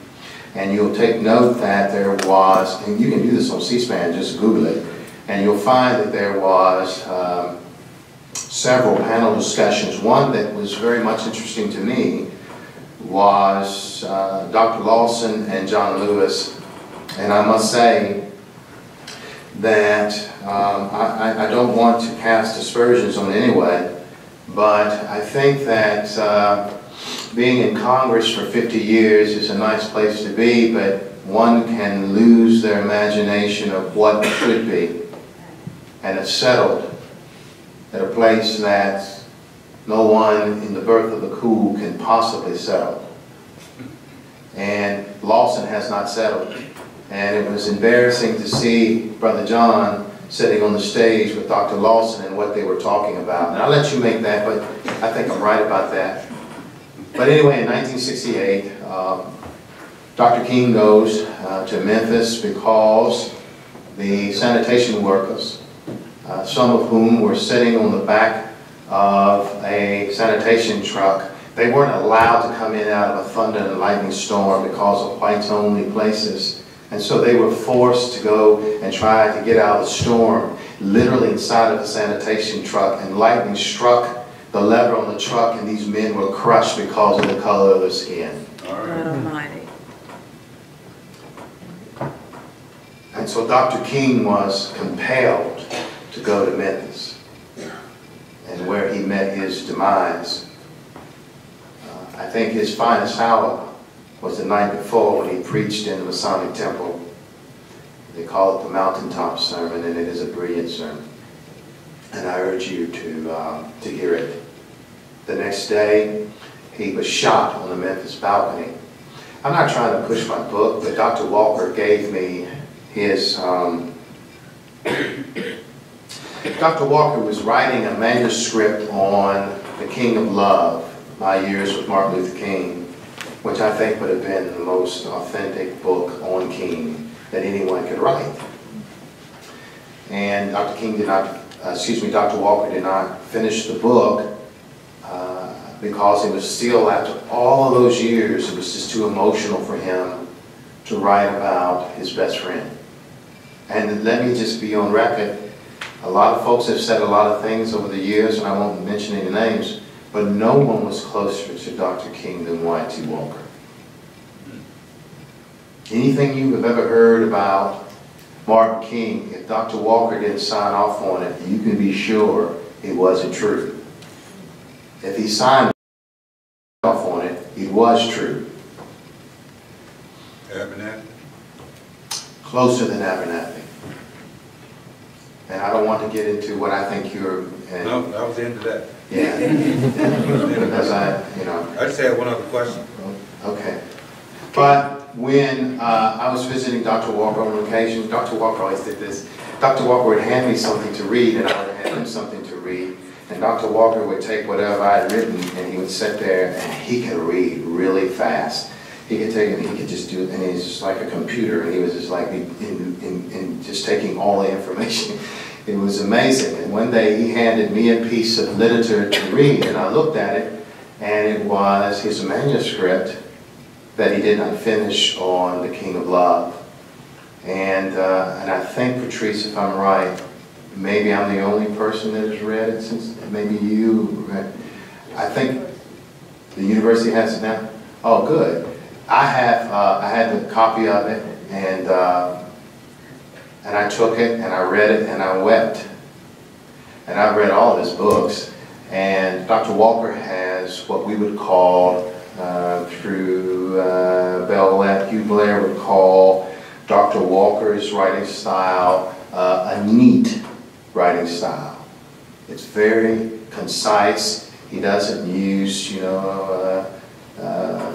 Speaker 3: and you'll take note that there was, and you can do this on C-SPAN, just Google it, and you'll find that there was several panel discussions. One that was very much interesting to me was Dr. Lawson and John Lewis, and I must say that I don't want to cast aspersions on anyone, but I think that being in Congress for 50 years is a nice place to be, but one can lose their imagination of what should be, and it's settled at a place that no one in the birth of the cool can possibly settle. And Lawson has not settled. And it was embarrassing to see Brother John sitting on the stage with Dr. Lawson and what they were talking about. And I'll let you make that, but I think I'm right about that. But anyway, in 1968, Dr. King goes to Memphis because the sanitation workers, some of whom were sitting on the back of a sanitation truck, they weren't allowed to come in and out of a thunder and lightning storm because of whites-only places. And so they were forced to go and try to get out of the storm, literally inside of a sanitation truck, and lightning struck the lever on the truck, and these men were crushed because of the color of their skin.
Speaker 6: God Almighty.
Speaker 3: And so Dr. King was compelled to go to Memphis, and where he met his demise. I think his finest hour was the night before when he preached in the Masonic Temple. They call it the Mountaintop Sermon, and it is a brilliant sermon. And I urge you to hear it. The next day, he was shot on the Memphis balcony. I'm not trying to push my book, but Dr. Walker gave me his... Dr. Walker was writing a manuscript on The King of Love, My Years with Martin Luther King, which I think would have been the most authentic book on King that anyone could write. And Dr. Walker did not finish the book because it was still, after all of those years, it was just too emotional for him to write about his best friend. And let me just be on record, a lot of folks have said a lot of things over the years, and I won't mention any names, but no one was closer to Dr. King than Wyatt T. Walker. Anything you have ever heard about Martin King, if Dr. Walker didn't sign off on it, you can be sure it wasn't true. If he signed off on it, it was true.
Speaker 2: Abernathy?
Speaker 3: Closer than Abernathy. And I don't want to get into what I think you're...
Speaker 2: No, I was into that.
Speaker 3: Yeah. Because I
Speaker 2: just had one other question.
Speaker 3: Okay. But when I was visiting Dr. Walker on occasion, Dr. Walker always did this. Dr. Walker would hand me something to read, and I would hand him something to read. And Dr. Walker would take whatever I had written, and he would sit there, and he could read really fast. He could take it, and he could just do it, and he's just like a computer, and he was just like in just taking all the information. It was amazing. And one day he handed me a piece of literature to read, and I looked at it, and it was his manuscript that he did not finish on The King of Love. And I think, Patrice, if I'm right, maybe I'm the only person that has read it since, maybe you. I think The university has it now? Oh, good. I had the copy of it, and I took it, and I read it, and I wept. And I've read all of his books, and Dr. Walker has what we would call, through Hugh Blair would call Dr. Walker's writing style a neat writing style. It's very concise. He doesn't use,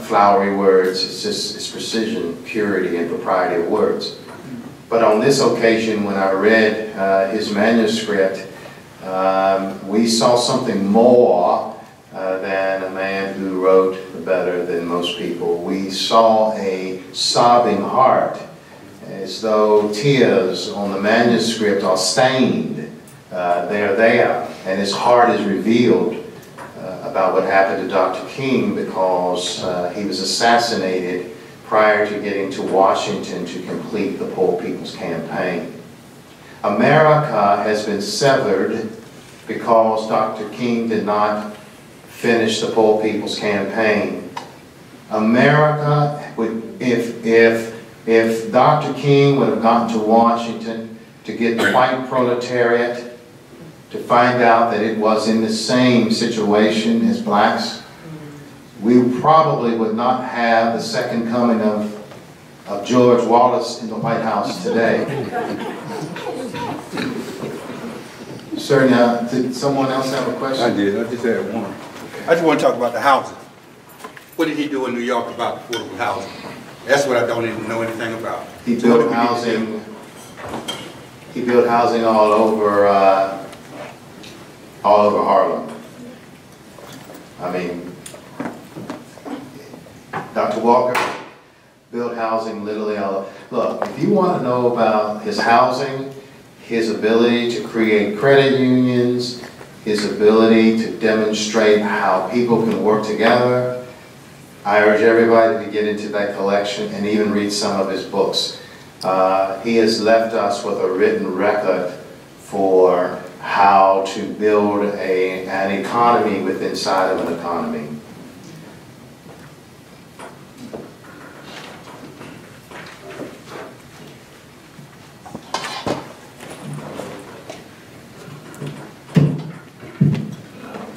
Speaker 3: flowery words. It's precision, purity, and propriety of words. But on this occasion, when I read his manuscript, we saw something more than a man who wrote better than most people. We saw a sobbing heart, as though tears on the manuscript are stained. They're there, and his heart is revealed about what happened to Dr. King, because he was assassinated prior to getting to Washington to complete the Poor People's Campaign. America has been severed because Dr. King did not finish the Poor People's Campaign. America, if Dr. King would have gotten to Washington to get the white proletariat to find out that it was in the same situation as blacks, we probably would not have the second coming of George Wallace in the White House today. Sir, now, did someone else have a question?
Speaker 2: I did. I just had one. I just want to talk about the housing. What did he do in New York about affordable housing? That's what I don't even know anything about.
Speaker 3: He built housing. He built housing all over Harlem. I mean, Dr. Walker built housing literally all over. Look, if you want to know about his housing, his ability to create credit unions, his ability to demonstrate how people can work together, I urge everybody to get into that collection and even read some of his books. He has left us with a written record for how to build an economy within inside of an economy.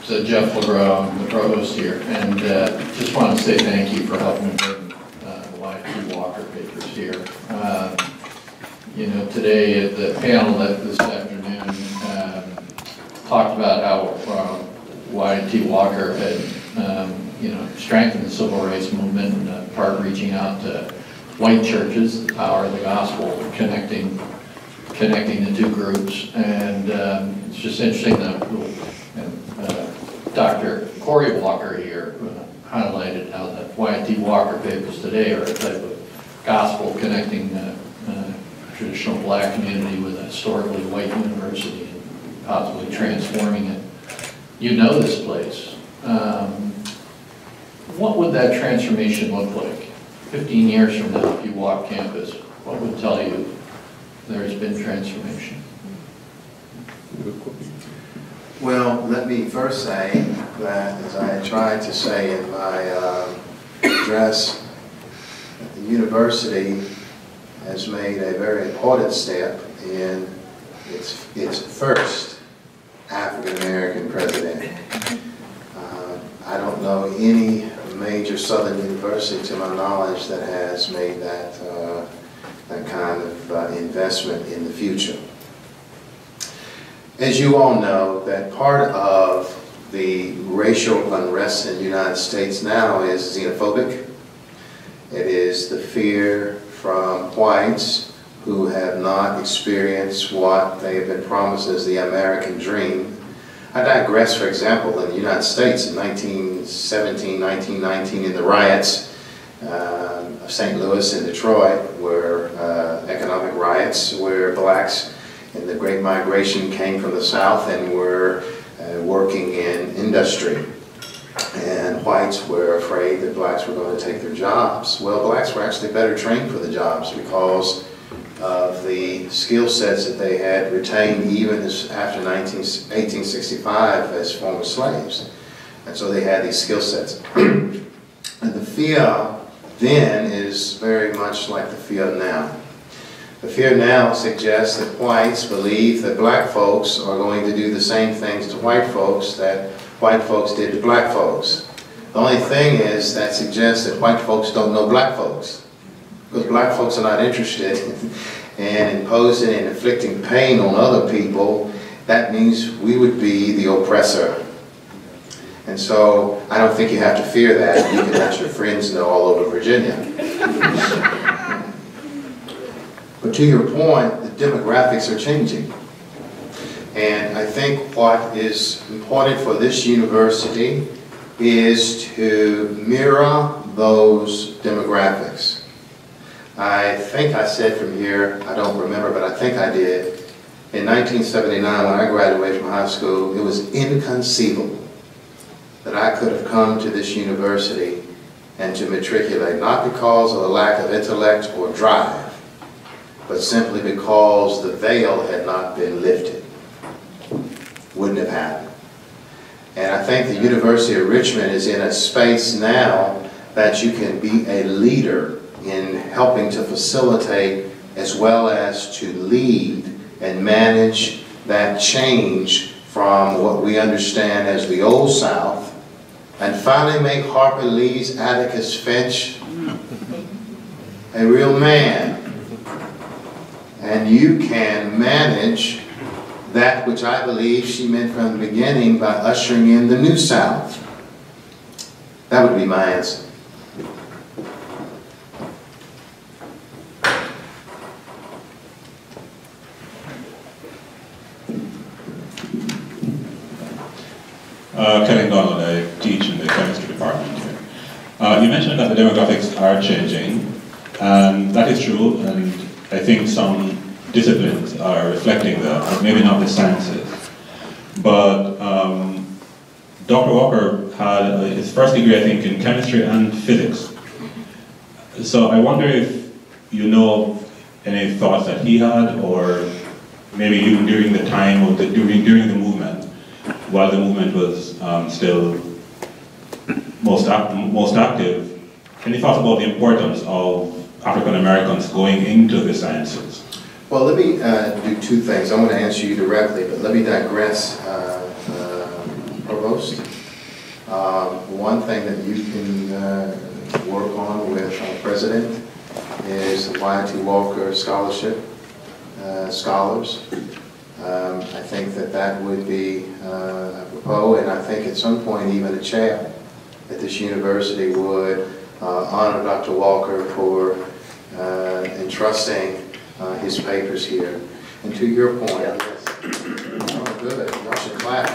Speaker 6: So Jeff LaGrow, I'm the provost here, and just want to say thank you for helping bring the YT Walker papers here. Today at the panel this afternoon talked about how YT Walker had strengthened the civil rights movement, in part reaching out to white churches, the power of the gospel, connecting the two groups, and it's just interesting that Dr. Corey Walker here highlighted how the YT Walker papers today are a type of gospel connecting the traditional black community with a historically white university and possibly transforming it. You know this place. What would that transformation look like? 15 years from now, if you walk campus, what would tell you there's been transformation?
Speaker 3: Well, let me first say that, as I tried to say in my address, that the university has made a very important step in its first African-American president. I don't know any major Southern university, to my knowledge, that has made that kind of investment in the future. As you all know, that part of the racial unrest in the United States now is xenophobic. It is the fear from whites who have not experienced what they have been promised as the American dream. I digress, for example, in the United States in 1917, 1919, in the riots of St. Louis and Detroit, were economic riots where blacks in the Great Migration came from the South and were working in industry. And whites were afraid that blacks were going to take their jobs. Well, blacks were actually better trained for the jobs because of the skill sets that they had retained even after 1865 as former slaves. And so they had these skill sets. And the fear then is very much like the fear now. The fear now suggests that whites believe that black folks are going to do the same things to white folks that white folks did to black folks. The only thing is that suggests that white folks don't know black folks, because black folks are not interested in imposing and inflicting pain on other people. That means we would be the oppressor. And so I don't think you have to fear that. You can let your friends know all over Virginia. But to your point, the demographics are changing. And I think what is important for this university is to mirror those demographics. I think I said from here, I don't remember, but I think I did, in 1979 when I graduated from high school, it was inconceivable that I could have come to this university and to matriculate, not because of a lack of intellect or drive, but simply because the veil had not been lifted. Wouldn't have happened. And I think the University of Richmond is in a space now that you can be a leader in helping to facilitate as well as to lead and manage that change from what we understand as the Old South, and finally make Harper Lee's Atticus Finch a real man. And you can manage that which I believe she meant from the beginning by ushering in the New South. That would be my answer.
Speaker 7: Kevin Donald, I teach in the chemistry department here. You mentioned that the demographics are changing, and that is true, and I think some disciplines are reflecting that, but maybe not the sciences. But Dr. Walker had his first degree, I think, in chemistry and physics. So I wonder if you know any thoughts that he had, or maybe even during the time of during the movement, while the movement was still most active, any thoughts about the importance of African Americans going into the sciences?
Speaker 3: Well, let me do two things. I'm going to answer you directly, but let me digress, Provost. One thing that you can work on with our President is the Y.T. Walker Scholarship, scholars. I think that would be apropos, and I think at some point even a chair at this university would honor Dr. Walker for entrusting his papers here. And to your point, yes. Oh, good. Y'all should clap.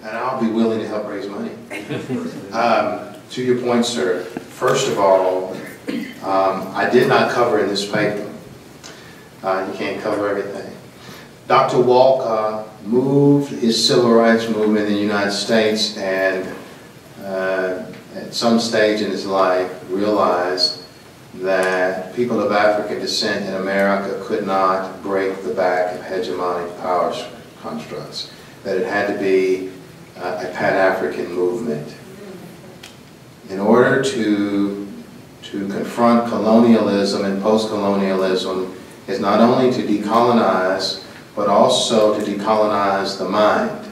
Speaker 3: And I'll be willing to help raise money. To your point, sir, first of all, I did not cover in this paper. You can't cover everything. Dr. Walker moved his civil rights movement in the United States, and at some stage in his life realized that people of African descent in America could not break the back of hegemonic power constructs, that it had to be a Pan-African movement. In order to confront colonialism and post-colonialism is not only to decolonize, but also to decolonize the mind.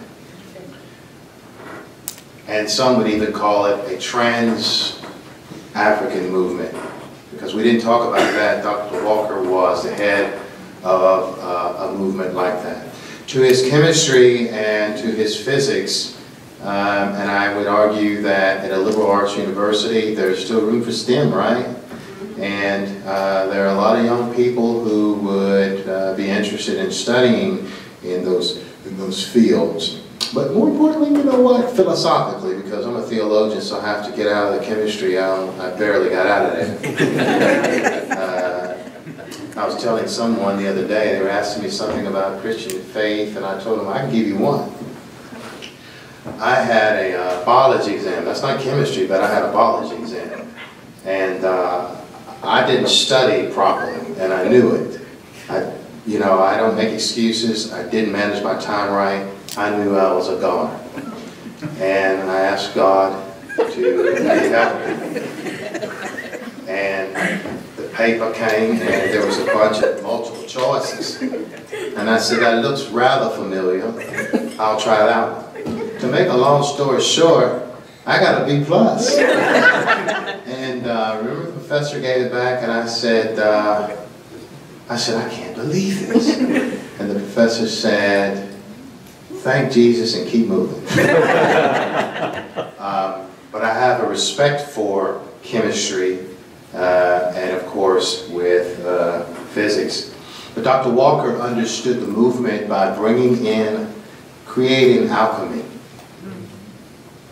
Speaker 3: And some would even call it a trans-African movement, because we didn't talk about that. Dr. Walker was the head of a movement like that. To his chemistry and to his physics, and I would argue that at a liberal arts university, there's still room for STEM, right? And there are a lot of young people who would be interested in studying in those fields. But more importantly, you know what? Philosophically, because I'm a theologian, so I have to get out of the chemistry. I barely got out of it. I was telling someone the other day, they were asking me something about Christian faith, and I told them, I can give you one. I had a biology exam. That's not chemistry, but I had a biology exam. And I didn't study properly, and I knew it. you know, I don't make excuses. I didn't manage my time right. I knew I was a goner. And I asked God to help me. And the paper came and there was a bunch of multiple choices. And I said, that looks rather familiar. I'll try that one. To make a long story short, I got a B+. And remember the professor gave it back and I said, I can't believe this. And the professor said, thank Jesus and keep moving. But I have a respect for chemistry and of course with physics. But Dr. Walker understood the movement by bringing in, creating alchemy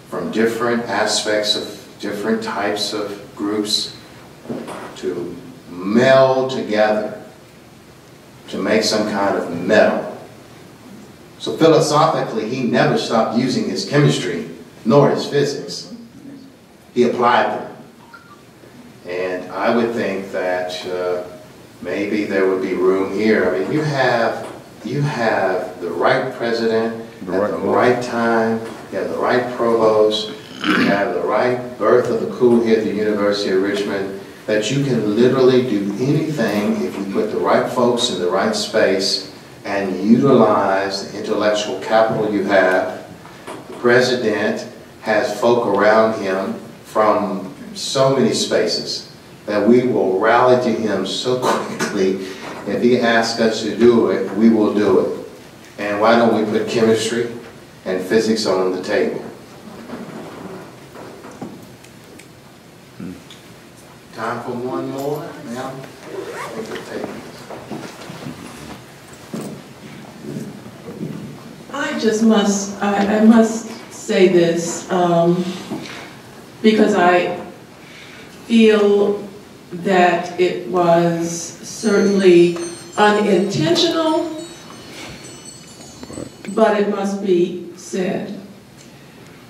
Speaker 3: from different aspects of different types of groups to meld together to make some kind of metal. So philosophically, he never stopped using his chemistry nor his physics. He applied them. And I would think that maybe there would be room here. I mean, you have the right president at the right time, you have the right provost, you have the right birth of the coup here at the University of Richmond, that you can literally do anything if you put the right folks in the right space and utilize the intellectual capital you have. The president has folk around him from so many spaces that we will rally to him so quickly. If he asks us to do it, we will do it. And why don't we put chemistry and physics on the table? Time for one more, ma'am?
Speaker 8: I must say this because I feel that it was certainly unintentional, but it must be said.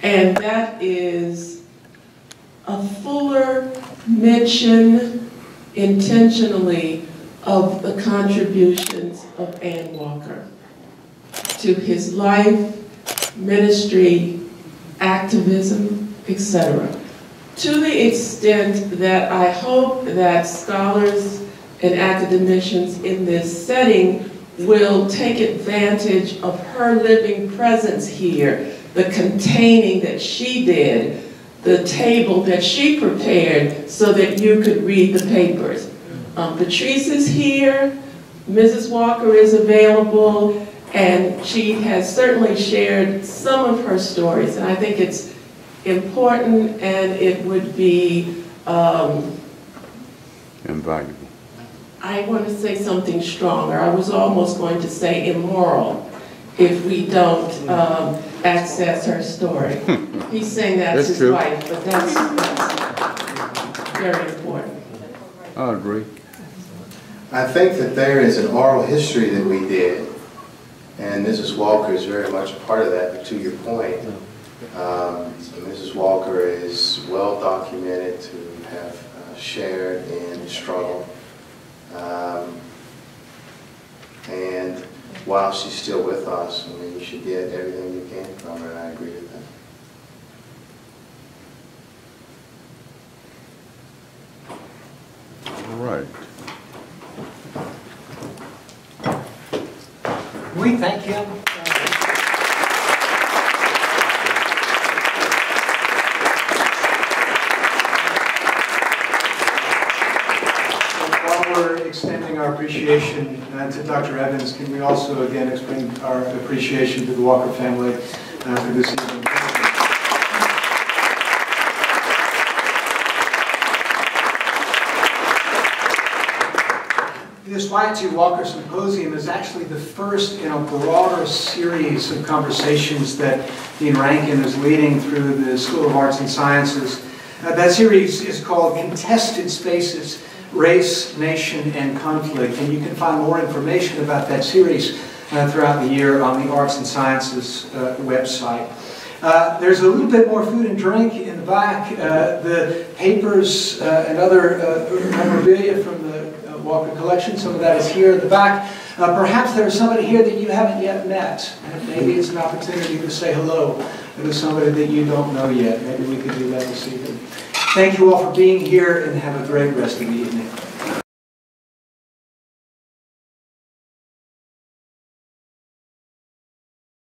Speaker 8: And that is a fuller mention intentionally of the contributions of Ann Walker to his life, ministry, activism, etc. To the extent that I hope that scholars and academicians in this setting will take advantage of her living presence here, the containing that she did, the table that she prepared so that you could read the papers. Patrice is here, Mrs. Walker is available, and she has certainly shared some of her stories, and I think it's important and it would be
Speaker 2: invaluable.
Speaker 8: I want to say something stronger. I was almost going to say immoral if we don't access her story. He's saying that's his wife, but that's very important.
Speaker 2: I agree.
Speaker 3: I think that there is an oral history that we did, and Mrs. Walker is very much a part of that, but to your point, Mrs. Walker is well documented to have shared in the struggle. And while she's still with us, I mean, you should get everything you can from her, and I agree with that.
Speaker 2: All right.
Speaker 1: We thank him. While we're extending our appreciation to Dr. Evans, can we also again explain our appreciation to the Walker family for this evening? This Y.T. Walker Symposium is actually the first in a broader series of conversations that Dean Rankin is leading through the School of Arts and Sciences. That series is called Contested Spaces, Race, Nation, and Conflict. And you can find more information about that series throughout the year on the Arts and Sciences website. There's a little bit more food and drink in the back. The papers and other memorabilia from the Walker collection, some of that is here at the back. Perhaps there's somebody here that you haven't yet met, and maybe it's an opportunity to say hello to somebody that you don't know yet. Maybe we could do that this evening. Thank you all for being here, and have a great rest of the evening.